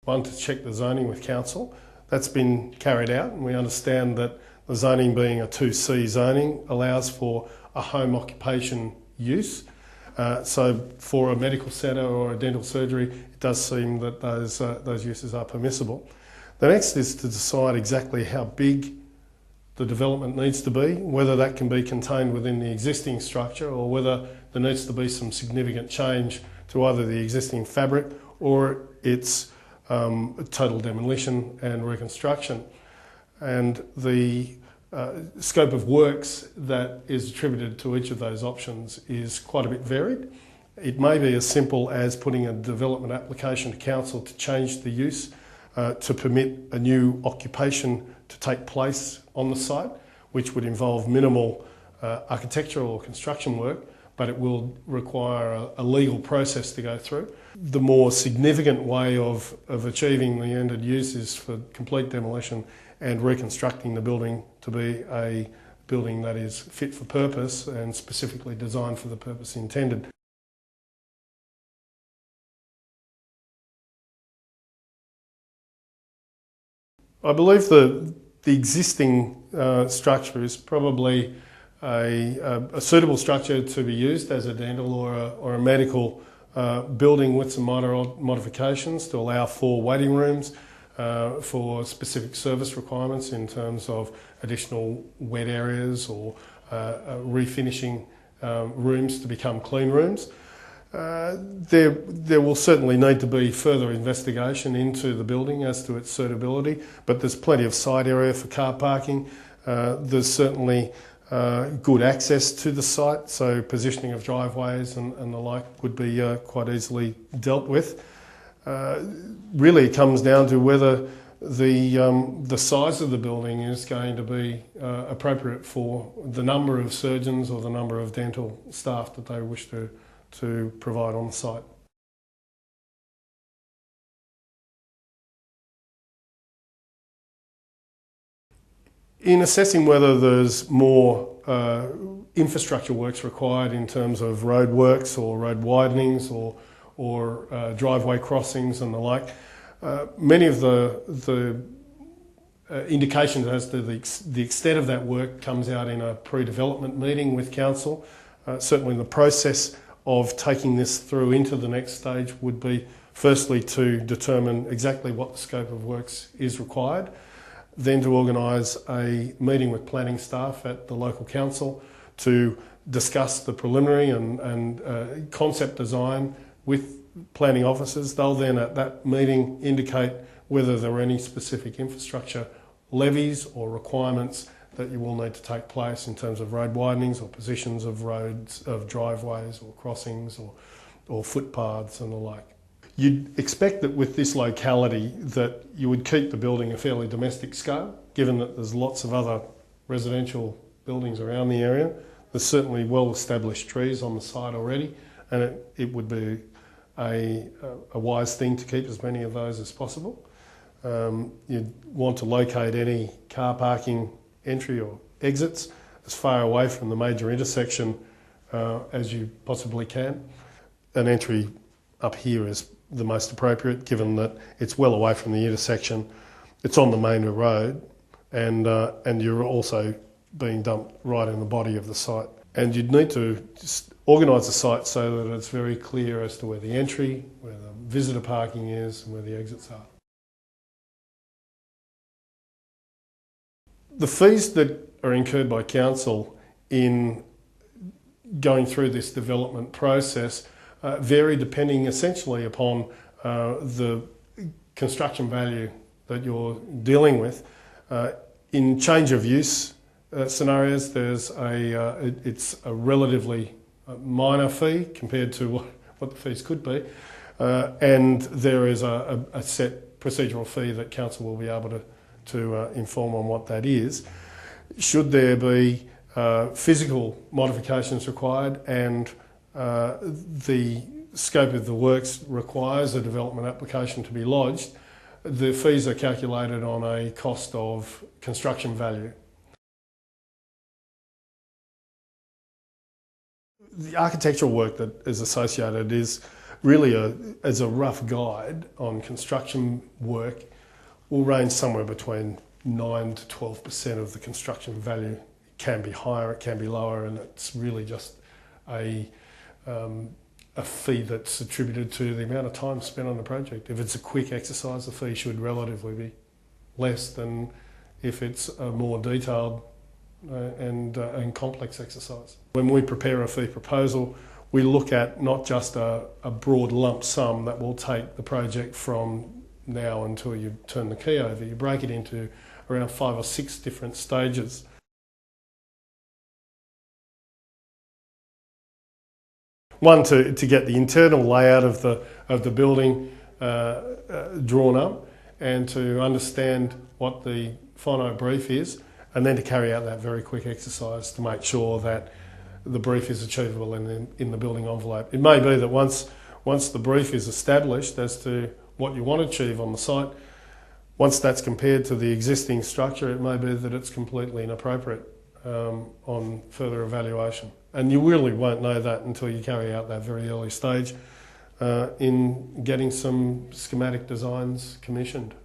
One, to check the zoning with council. That's been carried out, and we understand that the zoning, being a 2C zoning, allows for a home occupation use. So for a medical centre or a dental surgery, it does seem that those uses are permissible. The next is to decide exactly how big the development needs to be, whether that can be contained within the existing structure or whether there needs to be some significant change to either the existing fabric or its total demolition and reconstruction. And the scope of works that is attributed to each of those options is quite a bit varied. It may be as simple as putting a development application to council to change the use to permit a new occupation to take place on the site, which would involve minimal architectural or construction work, but it will require a legal process to go through. The more significant way of achieving the ended use is for complete demolition and reconstructing the building to be a building that is fit for purpose and specifically designed for the purpose intended. I believe the existing structure is probably a suitable structure to be used as a dental or a medical building with some minor modifications to allow for waiting rooms, for specific service requirements in terms of additional wet areas or refinishing rooms to become clean rooms. There will certainly need to be further investigation into the building as to its suitability, but there's plenty of site area for car parking. There's certainly good access to the site, so positioning of driveways and the like would be quite easily dealt with. Really, it comes down to whether the size of the building is going to be appropriate for the number of surgeons or the number of dental staff that they wish to provide on the site. In assessing whether there's more infrastructure works required in terms of road works or road widenings or driveway crossings and the like, many of the indications as to the extent of that work comes out in a pre-development meeting with council. Certainly the process of taking this through into the next stage would be firstly to determine exactly what the scope of works is required, then to organise a meeting with planning staff at the local council to discuss the preliminary and concept design with planning officers. They'll then at that meeting indicate whether there are any specific infrastructure levies or requirements that you will need to take place in terms of road widenings or positions of roads, of driveways or crossings or footpaths and the like. You'd expect that with this locality that you would keep the building a fairly domestic scale, given that there's lots of other residential buildings around the area. There's certainly well-established trees on the site already, and it would be a wise thing to keep as many of those as possible. You'd want to locate any car parking entry or exits as far away from the major intersection as you possibly can. An entry up here is the most appropriate, given that it's well away from the intersection, it's on the main road, and you're also being dumped right in the body of the site. And you'd need to just organise the site so that it's very clear as to where the entry, where the visitor parking is, and where the exits are. The fees that are incurred by council in going through this development process vary depending essentially upon the construction value that you're dealing with. In change of use scenarios, it's a relatively minor fee compared to what the fees could be, and there is a set procedural fee that council will be able to inform on what that is. Should there be physical modifications required and the scope of the works requires a development application to be lodged, the fees are calculated on a cost of construction value. The architectural work that is associated is really as a rough guide on construction work, will range somewhere between 9 to 12% of the construction value. It can be higher, it can be lower, and it's really just a fee that's attributed to the amount of time spent on the project. If it's a quick exercise, the fee should relatively be less than if it's a more detailed and complex exercise. When we prepare a fee proposal, we look at not just a broad lump sum that will take the project from now until you turn the key over. You break it into around 5 or 6 different stages. One, to get the internal layout of the building drawn up, and to understand what the finite brief is, and then to carry out that very quick exercise to make sure that the brief is achievable in the building envelope. It may be that once the brief is established as to what you want to achieve on the site, once that's compared to the existing structure, it may be that it's completely inappropriate on further evaluation. And you really won't know that until you carry out that very early stage in getting some schematic designs commissioned.